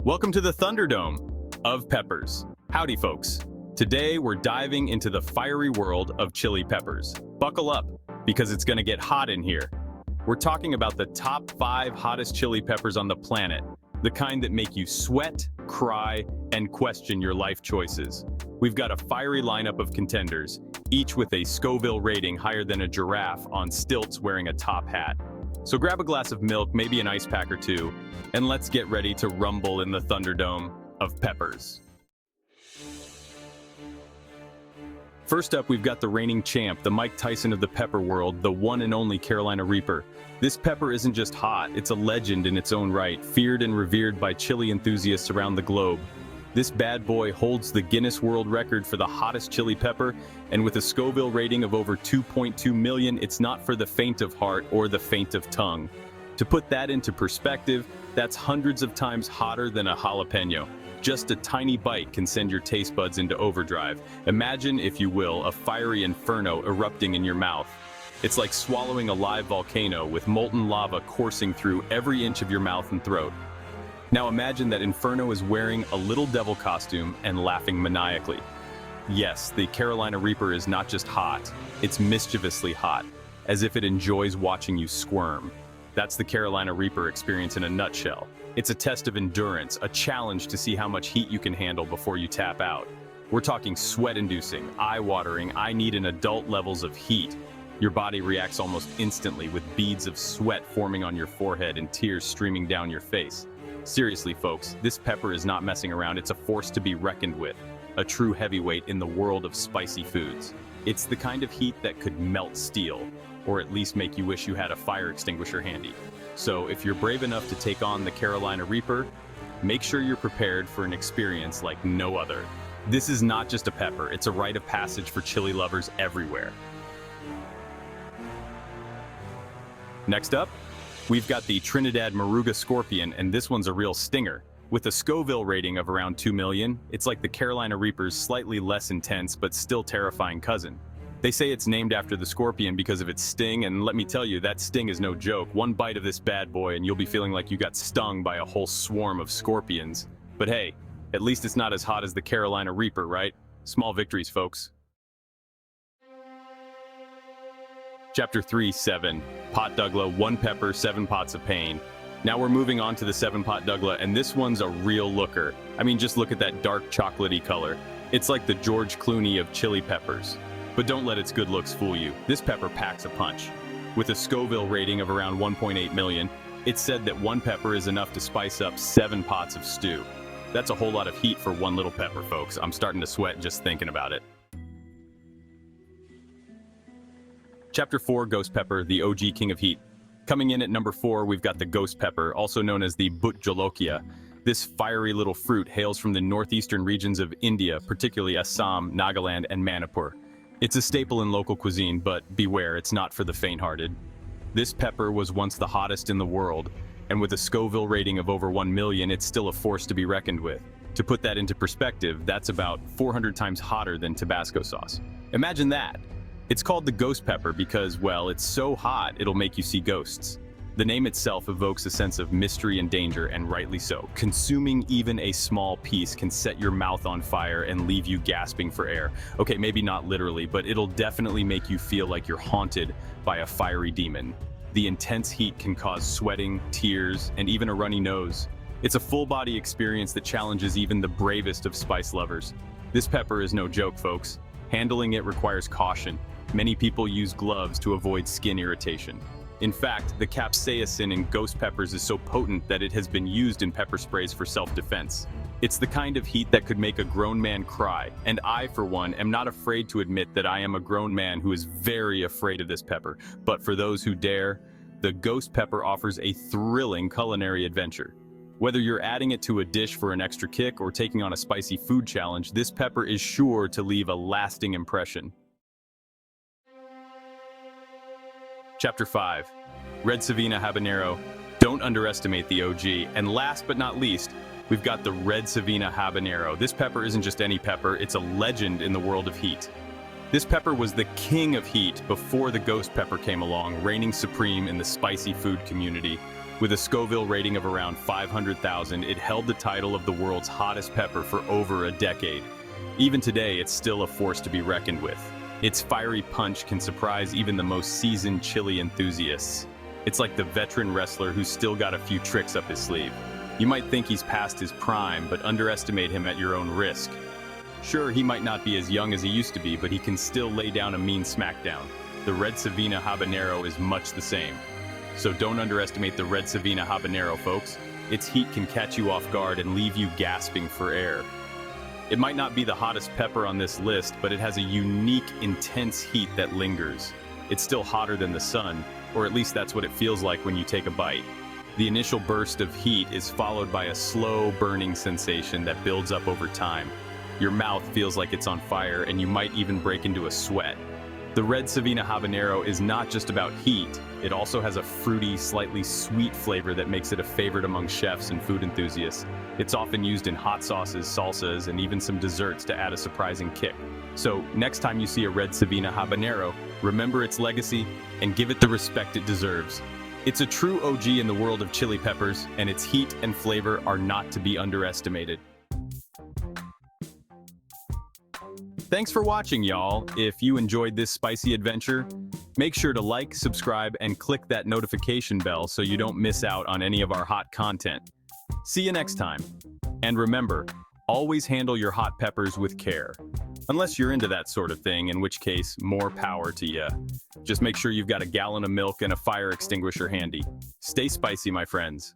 Welcome to the Thunderdome of peppers. Howdy, folks. Today, we're diving into the fiery world of chili peppers. Buckle up, because it's gonna get hot in here. We're talking about the top 5 hottest chili peppers on the planet, the kind that make you sweat, cry, and question your life choices. We've got a fiery lineup of contenders, each with a Scoville rating higher than a giraffe on stilts wearing a top hat. So grab a glass of milk, maybe an ice pack or two, and let's get ready to rumble in the Thunderdome of peppers. First up, we've got the reigning champ, the Mike Tyson of the pepper world, the one and only Carolina Reaper. This pepper isn't just hot, it's a legend in its own right, feared and revered by chili enthusiasts around the globe. This bad boy holds the Guinness World Record for the hottest chili pepper, and with a Scoville rating of over 2.2 million, it's not for the faint of heart or the faint of tongue. To put that into perspective, that's hundreds of times hotter than a jalapeno. Just a tiny bite can send your taste buds into overdrive. Imagine, if you will, a fiery inferno erupting in your mouth. It's like swallowing a live volcano with molten lava coursing through every inch of your mouth and throat. Now imagine that Inferno is wearing a little devil costume and laughing maniacally. Yes, the Carolina Reaper is not just hot, it's mischievously hot, as if it enjoys watching you squirm. That's the Carolina Reaper experience in a nutshell. It's a test of endurance, a challenge to see how much heat you can handle before you tap out. We're talking sweat-inducing, eye-watering, I need an adult levels of heat. Your body reacts almost instantly with beads of sweat forming on your forehead and tears streaming down your face. Seriously, folks, this pepper is not messing around. It's a force to be reckoned with, a true heavyweight in the world of spicy foods. It's the kind of heat that could melt steel, or at least make you wish you had a fire extinguisher handy. So if you're brave enough to take on the Carolina Reaper, make sure you're prepared for an experience like no other. This is not just a pepper, it's a rite of passage for chili lovers everywhere. Next up, we've got the Trinidad Moruga Scorpion, and this one's a real stinger. With a Scoville rating of around 2 million, it's like the Carolina Reaper's slightly less intense but still terrifying cousin. They say it's named after the scorpion because of its sting, and let me tell you, that sting is no joke. One bite of this bad boy and you'll be feeling like you got stung by a whole swarm of scorpions. But hey, at least it's not as hot as the Carolina Reaper, right? Small victories, folks. Chapter 3-7, Pot Douglas, 1 pepper, 7 pots of pain. Now we're moving on to the 7-pot Douglas, and this one's a real looker. I mean, just look at that dark chocolatey color. It's like the George Clooney of chili peppers. But don't let its good looks fool you. This pepper packs a punch. With a Scoville rating of around 1.8 million, it's said that 1 pepper is enough to spice up 7 pots of stew. That's a whole lot of heat for 1 little pepper, folks. I'm starting to sweat just thinking about it. Chapter 4, Ghost Pepper, the OG King of Heat. Coming in at number 4, we've got the Ghost Pepper, also known as the Bhut Jolokia. This fiery little fruit hails from the northeastern regions of India, particularly Assam, Nagaland, and Manipur. It's a staple in local cuisine, but beware, it's not for the faint-hearted. This pepper was once the hottest in the world, and with a Scoville rating of over 1 million, it's still a force to be reckoned with. To put that into perspective, that's about 400 times hotter than Tabasco sauce. Imagine that! It's called the ghost pepper because, well, it's so hot it'll make you see ghosts. The name itself evokes a sense of mystery and danger, and rightly so. Consuming even a small piece can set your mouth on fire and leave you gasping for air. Okay, maybe not literally, but it'll definitely make you feel like you're haunted by a fiery demon. The intense heat can cause sweating, tears, and even a runny nose. It's a full-body experience that challenges even the bravest of spice lovers. This pepper is no joke, folks. Handling it requires caution. Many people use gloves to avoid skin irritation. In fact, the capsaicin in ghost peppers is so potent that it has been used in pepper sprays for self-defense. It's the kind of heat that could make a grown man cry, and I, for one, am not afraid to admit that I am a grown man who is very afraid of this pepper. But for those who dare, the ghost pepper offers a thrilling culinary adventure. Whether you're adding it to a dish for an extra kick or taking on a spicy food challenge, this pepper is sure to leave a lasting impression. Chapter 5, Red Savina Habanero. Don't underestimate the OG. And last but not least, we've got the Red Savina Habanero. This pepper isn't just any pepper, it's a legend in the world of heat. This pepper was the king of heat before the ghost pepper came along, reigning supreme in the spicy food community. With a Scoville rating of around 500,000, it held the title of the world's hottest pepper for over a decade. Even today, it's still a force to be reckoned with. Its fiery punch can surprise even the most seasoned chili enthusiasts. It's like the veteran wrestler who's still got a few tricks up his sleeve. You might think he's past his prime, but underestimate him at your own risk. Sure, he might not be as young as he used to be, but he can still lay down a mean smackdown. The Red Savina Habanero is much the same. So don't underestimate the Red Savina Habanero, folks. Its heat can catch you off guard and leave you gasping for air. It might not be the hottest pepper on this list, but it has a unique, intense heat that lingers. It's still hotter than the sun, or at least that's what it feels like when you take a bite. The initial burst of heat is followed by a slow burning sensation that builds up over time. Your mouth feels like it's on fire, and you might even break into a sweat. The Red Savina Habanero is not just about heat, it also has a fruity, slightly sweet flavor that makes it a favorite among chefs and food enthusiasts. It's often used in hot sauces, salsas, and even some desserts to add a surprising kick. So, next time you see a Red Savina Habanero, remember its legacy and give it the respect it deserves. It's a true OG in the world of chili peppers, and its heat and flavor are not to be underestimated. Thanks for watching, y'all. If you enjoyed this spicy adventure, make sure to like, subscribe, and click that notification bell so you don't miss out on any of our hot content. See you next time. And remember, always handle your hot peppers with care. Unless you're into that sort of thing, in which case, more power to ya. Just make sure you've got a gallon of milk and a fire extinguisher handy. Stay spicy, my friends.